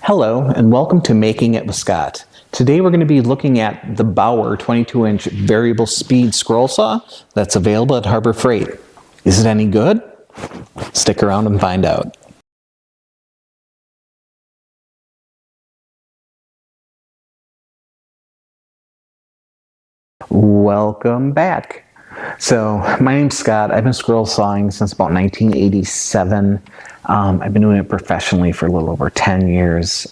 Hello and welcome to Making It with Scott. Today we're going to be looking at the Bauer 22-inch variable speed scroll saw that's available at Harbor Freight. Is it any good? Stick around and find out. Welcome back. So my name's Scott. I've been scroll sawing since about 1987. I've been doing it professionally for a little over 10 years.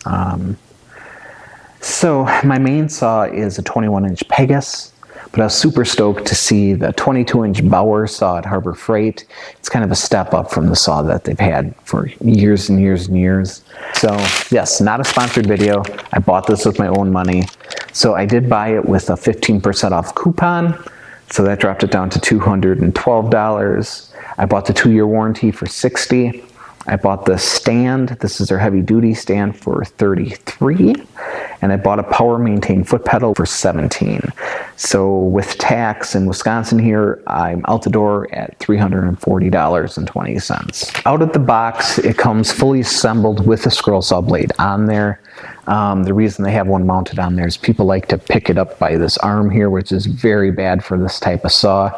So my main saw is a 21-inch Pegasus, but I was super stoked to see the 22-inch Bauer saw at Harbor Freight. It's kind of a step up from the saw that they've had for years and years and years. So yes, not a sponsored video. I bought this with my own money. So I did buy it with a 15% off coupon. So that dropped it down to $212. I bought the 2-year warranty for $60. I bought the stand. This is their heavy duty stand for $33. And I bought a power maintain foot pedal for $17. So with tax in Wisconsin here, I'm out the door at $340.20. Out of the box, it comes fully assembled with a scroll saw blade on there. The reason they have one mounted on there is people like to pick it up by this arm here, which is very bad for this type of saw.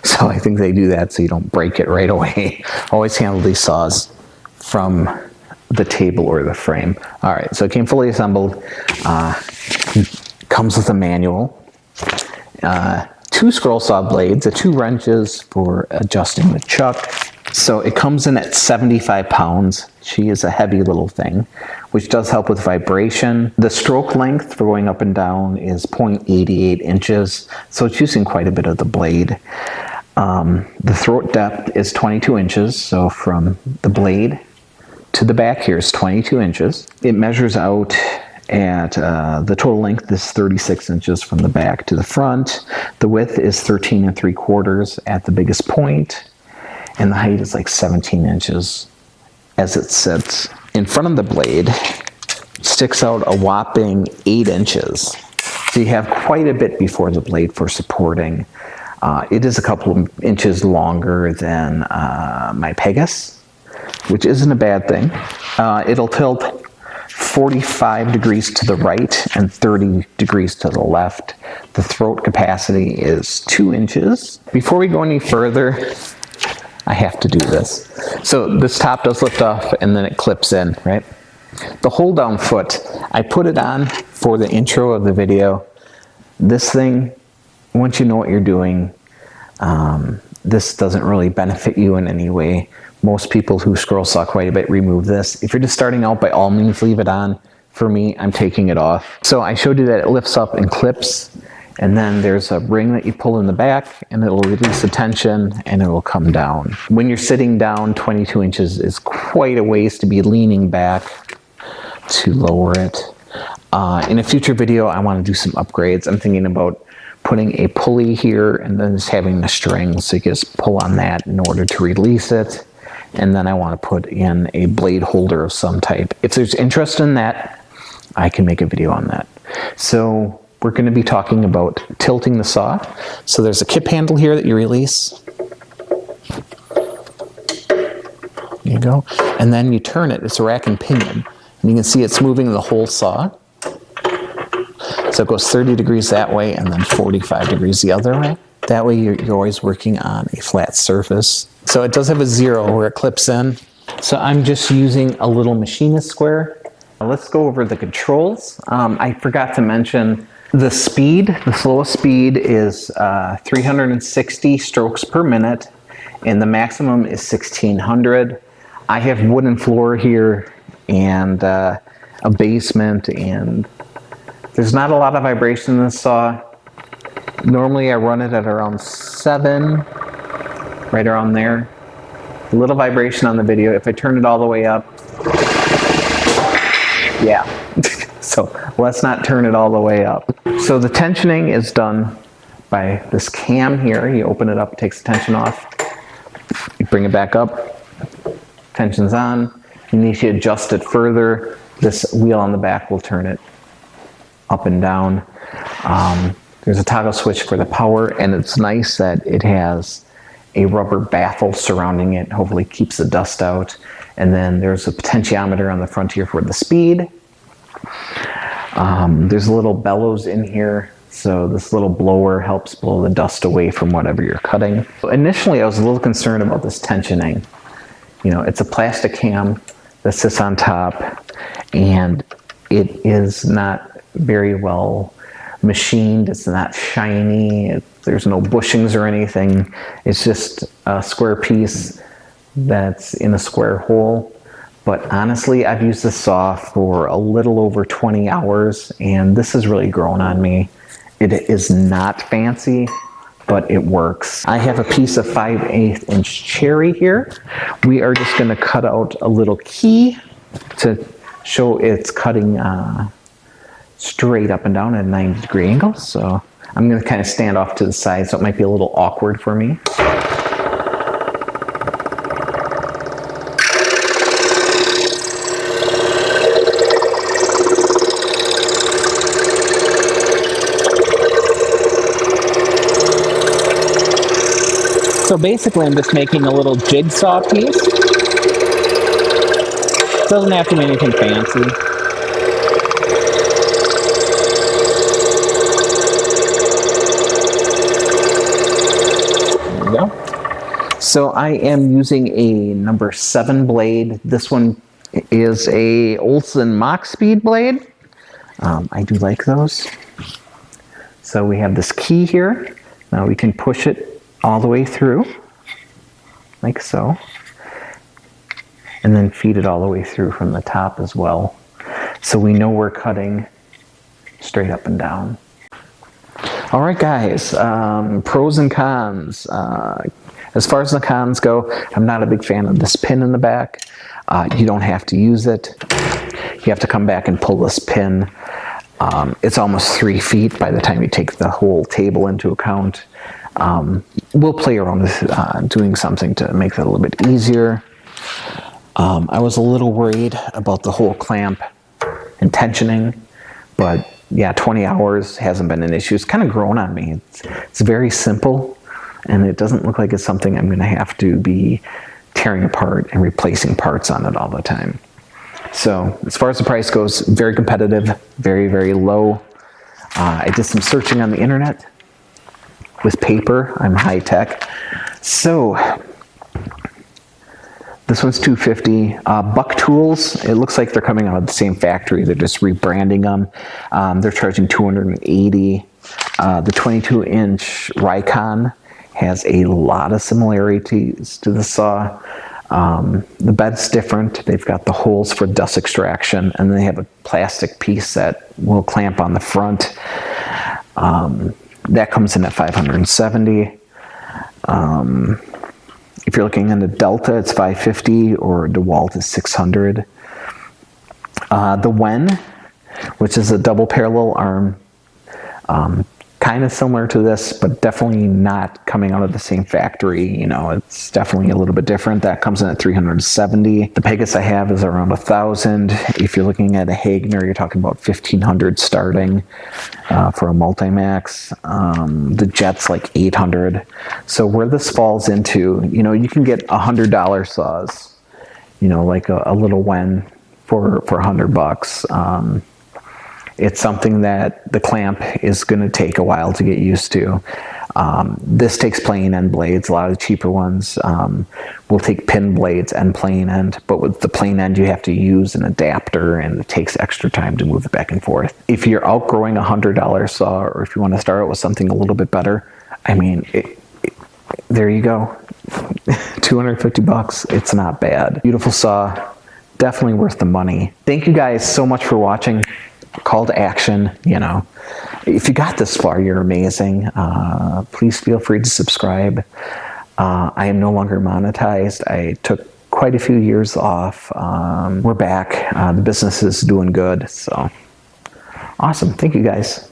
So I think they do that so you don't break it right away. Always handle these saws from the table or the frame. All right, so it came fully assembled. Comes with a manual, 2 scroll saw blades, 2 wrenches for adjusting the chuck. So it comes in at 75 pounds. She is a heavy little thing, which does help with vibration. The stroke length for going up and down is 0.88 inches, so it's using quite a bit of the blade. The throat depth is 22 inches, so from the blade to the back here is 22 inches. It measures out at the total length is 36 inches from the back to the front. The width is 13 3/4 at the biggest point, and the height is like 17 inches as it sits. In front of the blade sticks out a whopping 8 inches. So you have quite a bit before the blade for supporting. It is a couple of inches longer than my Pegasus, which isn't a bad thing. It'll tilt 45 degrees to the right and 30 degrees to the left. The throat capacity is 2 inches. Before we go any further, I have to do this. So this top does lift off and then it clips in, right? The hold down foot, I put it on for the intro of the video. This thing, once you know what you're doing, this doesn't really benefit you in any way. Most people who scroll saw quite a bit remove this. If you're just starting out, by all means leave it on. For me, I'm taking it off. So I showed you that it lifts up and clips, and then there's a ring that you pull in the back and it'll release the tension and it will come down. When you're sitting down, 22 inches is quite a ways to be leaning back to lower it. In a future video, I want to do some upgrades. I'm thinking about putting a pulley here and then just having the string, so you just pull on that in order to release it. And then I want to put in a blade holder of some type. If there's interest in that, I can make a video on that. So we're going to be talking about tilting the saw. So there's a kip handle here that you release. There you go. And then you turn it. It's a rack and pinion. And you can see it's moving the whole saw. So it goes 30 degrees that way and then 45 degrees the other way. That way you're always working on a flat surface. So it does have a 0 where it clips in. So I'm just using a little machinist square. Let's go over the controls. I forgot to mention the speed. The slowest speed is 360 strokes per minute, and the maximum is 1600. I have wooden floor here and a basement, and there's not a lot of vibration in this saw. Normally I run it at around 7, right around there. A little vibration on the video. If I turn it all the way up, yeah. So let's not turn it all the way up. So the tensioning is done by this cam here. You open it up, it takes the tension off. You bring it back up, tension's on. You need to adjust it further. This wheel on the back will turn it up and down. There's a toggle switch for the power, and it's nice that it has a rubber baffle surrounding it. Hopefully keeps the dust out. And then there's a potentiometer on the front here for the speed. There's a little bellows in here, so this little blower helps blow the dust away from whatever you're cutting. Initially, I was a little concerned about this tensioning. You know, it's a plastic cam that sits on top, and it is not very well machined. It's not shiny. There's no bushings or anything. It's just a square piece that's in a square hole. But honestly, I've used this saw for a little over 20 hours, and this has really grown on me. It is not fancy, but it works. I have a piece of 5/8 inch cherry here. We are just gonna cut out a little key to show it's cutting straight up and down at a 90-degree angle. So I'm gonna kind of stand off to the side, so it might be a little awkward for me. So basically I'm just making a little jigsaw piece. Doesn't have to be anything fancy. There we go. So I am using a number 7 blade. This one is a Olson Mach Speed blade. I do like those. So we have this key here. Now we can push it all the way through, like so, and then feed it all the way through from the top as well. So we know we're cutting straight up and down. All right, guys, pros and cons. As far as the cons go, I'm not a big fan of this pin in the back. You don't have to use it. You have to come back and pull this pin. It's almost 3 feet by the time you take the whole table into account. We'll play around with doing something to make that a little bit easier. I was a little worried about the whole clamp and tensioning, but yeah, 20 hours hasn't been an issue. It's kind of grown on me. It's very simple, and it doesn't look like it's something I'm going to have to be tearing apart and replacing parts on it all the time. So as far as the price goes, very competitive, very, very low. I did some searching on the internet. With paper, I'm high tech. So this one's $250. Buck Tools, it looks like they're coming out of the same factory. They're just rebranding them. They're charging $280. The 22-inch Rikon has a lot of similarities to the saw. The bed's different. They've got the holes for dust extraction, and they have a plastic piece that will clamp on the front. That comes in at $570. If you're looking into Delta, it's $550, or DeWalt is $600. The Wen, which is a double parallel arm, kind of similar to this, but definitely not coming out of the same factory. You know, it's definitely a little bit different. That comes in at $370. The biggest I have is around $1,000. If you're looking at a Hagner, you're talking about $1,500 starting for a Multimax. The Jet's like $800. So where this falls into, you know, you can get $100 saws, you know, like a little Wen for $100. It's something that the clamp is going to take a while to get used to. This takes plain end blades. A lot of the cheaper ones will take pin blades and plain end, but with the plain end you have to use an adapter, and it takes extra time to move it back and forth. If you're outgrowing a $100 saw, or if you want to start out with something a little bit better, I mean, there you go. $250, it's not bad. Beautiful saw, definitely worth the money. Thank you guys so much for watching. Call to action, you know. If you got this far, you're amazing. Please feel free to subscribe. I am no longer monetized. I took quite a few years off. We're back. The business is doing good. So awesome. Thank you guys.